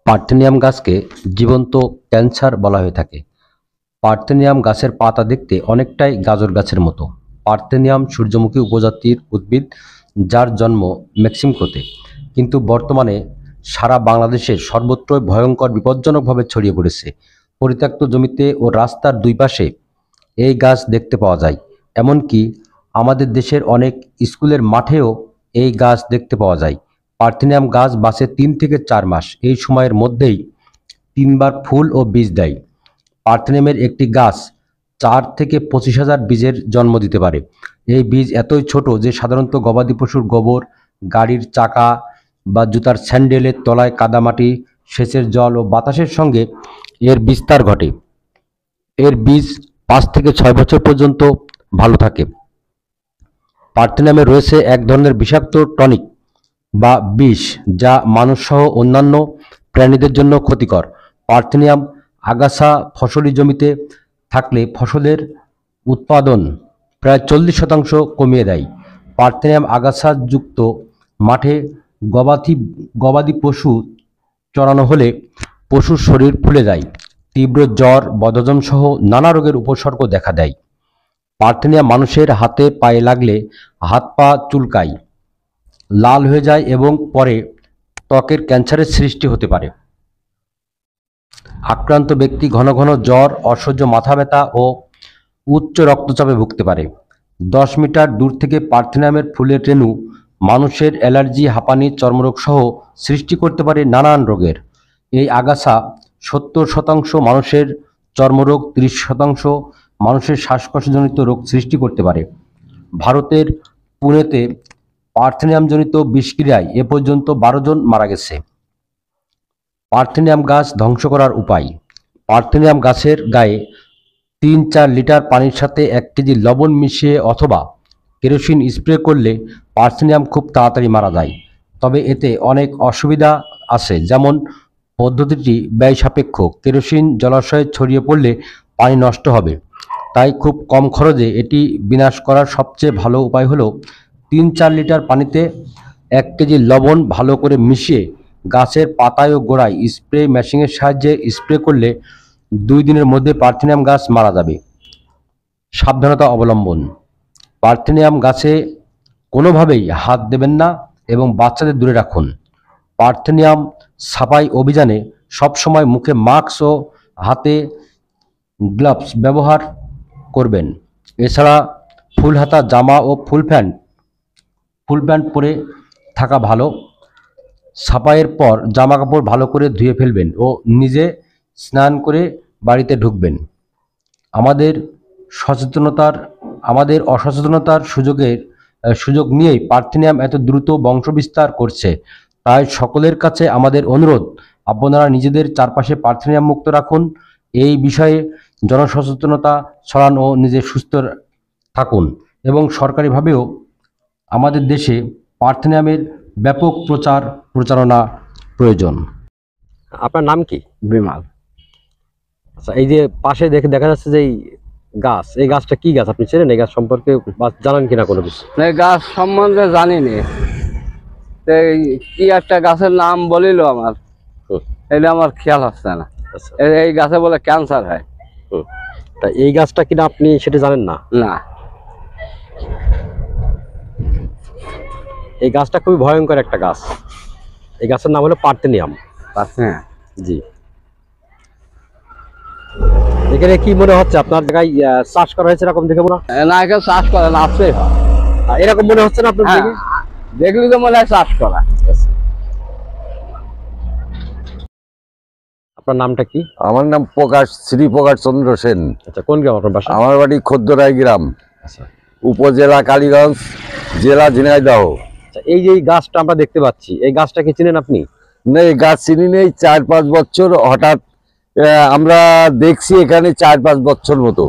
Parthenium গাছকে জীবন্ত cancer বলা হয়ে থাকে। পার্থেনিয়াম গাছের পাতা দেখতে অনেকটাই গাজর গাছের মতো। পার্থেনিয়াম সূর্যমুখী উপজাতির উদ্ভিদ, যার জন্ম মেক্সিকোতে, কিন্তু বর্তমানে সারা বাংলাদেশের সর্বত্রই ভয়ঙ্কর বিপজ্জনকভাবে ছড়িয়ে পড়েছে। পরিত্যক্ত জমিতে ও রাস্তার দুই পাশে এই গাছ দেখতে পাওয়া যায়। এমনকি আমাদের দেশের অনেক স্কুলের মাঠেও এই গাছ দেখতে পাওয়া যায়। পার্থেনিয়াম গাছ বাঁচে 3 থেকে 4 মাস। এই সময়ের মধ্যেই 3 বার ফুল ও বীজ দেয়। পার্থেনিয়ামের একটি গাছ 4 থেকে 25,000 বীজের জন্ম দিতে পারে। এই বীজ এতই ছোট যে সাধারণত গবাদি পশুর গোবর, গাড়ির চাকা বা জুতার স্যান্ডেলের তলায় কাদামাটি, সেচের জল ও বাতাসের সঙ্গে এর বিস্তার ঘটে। এর বীজ 5 থেকে 6 বছর পর্যন্ত ভালো থাকে। পার্থেনিয়ামে রয়েছে এক ধরনের বিষাক্ত টনিক বা বিষ, যা মানুষসহ অন্যান্য প্রাণীদের জন্য ক্ষতিকর। পার্থেনিয়াম আগাছা ফসলি জমিতে থাকলে ফসলের উৎপাদন প্রায় 40% কমিয়ে দেয়। পার্থেনিয়াম আগাছাযুক্ত মাঠে গবাদি পশু চড়ানো হলে পশুর শরীর ফুলে যায়, তীব্র জ্বর, বদহজম সহ নানা রোগের উপসর্গ দেখা দেয়। পার্থেনিয়াম মানুষের হাতে পায়ে লাগলে হাত পা চুলকায়, লাল হয়ে যায় এবং পরে ত্বকের ক্যান্সারের সৃষ্টি হতে পারে। আক্রান্ত ব্যক্তি ঘন ঘন জ্বর, অসহ্য মাথা ব্যথা ও উচ্চ রক্তচাপে ভুগতে পারে। 10 মিটার দূর থেকে পার্থেনিয়ামের ফুলের রেণু মানুষের অ্যালার্জি, হাঁপানি, চর্মরোগ সহ সৃষ্টি করতে পারে নানান রোগের। এই আগাছা 70% মানুষের চর্মরোগ, 30% মানুষের শ্বাসকষ্টজনিত রোগ সৃষ্টি করতে পারে। ভারতের পুনেতে পার্থেনিয়ামজনিত বিষক্রিয়ায় এ পর্যন্ত 12 জন মারা গেছে। পার্থেনিয়াম গাছ ধ্বংস করার উপায়। পার্থেনিয়াম গাছের গায়ে 3-4 লিটার পানির সাথে 1 কেজি লবণ মিশিয়ে অথবা কেরোসিন স্প্রে করলে পার্থেনিয়াম খুব তাড়াতাড়ি মারা যায়। তবে এতে অনেক অসুবিধা আছে, যেমন পদ্ধতিটি ব্যয় সাপেক্ষ। কেরোসিন জলাশয়ে ছড়িয়ে পড়লে পানি নষ্ট হবে, তাই খুব কম খরচে এটি বিনাশ করার সবচেয়ে ভালো উপায় হলো 3-4 লিটার পানিতে 1 কেজি লবণ ভালো করে মিশিয়ে গাছের পাতায় ও গোড়ায় স্প্রে মেশিনের সাহায্যে স্প্রে করলে 2 দিনের মধ্যে পার্থেনিয়াম গাছ মারা যাবে। সাবধানতা অবলম্বন। পার্থেনিয়াম গাছে কোনোভাবেই হাত দেবেন না এবং বাচ্চাদের দূরে রাখুন। পার্থেনিয়াম ছাপাই অভিযানে সবসময় মুখে মাস্ক ও হাতে গ্লাভস ব্যবহার করবেন। এছাড়া ফুল হাতা জামা ও ফুল প্যান্ট পরে থাকা ভালো। ছাপাইয়ের পর জামা কাপড় ভালো করে ধুয়ে ফেলবেন ও নিজে স্নান করে বাড়িতে ঢুকবেন। আমাদের অসচেতনতার সুযোগ নিয়েই পার্থেনিয়াম এত দ্রুত বংশবিস্তার করছে। তাই সকলের কাছে আমাদের অনুরোধ, আপনারা নিজেদের চারপাশে পার্থেনিয়াম মুক্ত রাখুন, এই বিষয়ে জনসচেতনতা ছড়ান ও নিজে সুস্থ থাকুন। এবং সরকারিভাবেও আমাদের দেশে পার্থেনিয়ামের ব্যাপক প্রচারণা প্রয়োজন। আপনার নাম কি? বিমাল। আচ্ছা, এই যে পাশে দেখা যাচ্ছে যে এই গাছটা কি গাছ, আপনি চেনেন? এই গাছ সম্পর্কে জানেন কিনা কোনো কিছু? এই গাছ সম্বন্ধে জানিনি, কি একটা গাছের নাম বলিল আমার, এটা আমার খেয়াল হচ্ছে না। আচ্ছা, এই গাছে বলে ক্যান্সার হয়। তা এই গাছটা কিনা আপনি সেটা জানেন না? না। এই গাছটা খুবই ভয়ঙ্কর একটা গাছ। এই গাছের নাম হলো পার্থেনিয়াম। হ্যাঁ। জি। এখানে কি মনে হচ্ছে আপনার জায়গায় চাষ করা হয়েছে এরকম দেখে মনে হয়? না, একে চাষ করে না, আসলেই হয় এরকম মনে হচ্ছে না আপনার দিকে? দেখলি তো মনে হয় চাষ করা। আপনার নামটা কি? আমার নাম শ্রী প্রকাশ চন্দ্র সেন। আচ্ছা, কোন গ্রাম আপনার বাসা? আমার বাড়ি খদ্দরাই গ্রাম, আচ্ছা, উপজেলা কালীগঞ্জ, জেলা ঝিনাইদহ। আচ্ছা, এই যে গাছটা আমরা দেখতে পাচ্ছি, এই গাছটা কি চিনেন আপনি? নেই, গাছ চিনি নেই। 4-5 বছর হঠাৎ আমরা দেখছি এখানে 4-5 বছর মতো।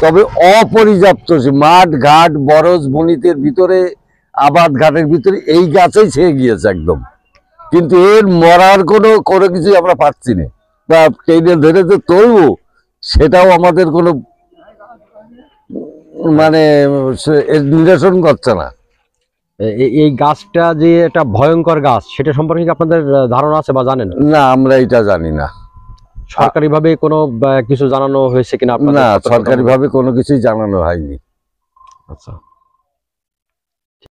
তবে অপর্যাপ্ত মাঠ ঘাট বরজ বনিতের ভিতরে, আবাদ ঘাটের ভিতরে এই গাছেই ছেয়ে গিয়েছে একদম। কিন্তু এর মরার কোনো কিছু আমরা পাচ্ছি না, বা টেনে ধরে যে তুলবো সেটাও আমাদের কোনো মানে নিরসন করছে না। এই গাছটা যে একটা ভয়ঙ্কর গাছ সেটা সম্পর্কে কি আপনাদের ধারণা আছে বা জানেন? না, আমরা এটা জানি না। সরকারি ভাবে কোনো কিছু জানানো হয়েছে কিনা আপনাদের? না, সরকারি ভাবে কোনো কিছুই জানানো হয়নি। আচ্ছা।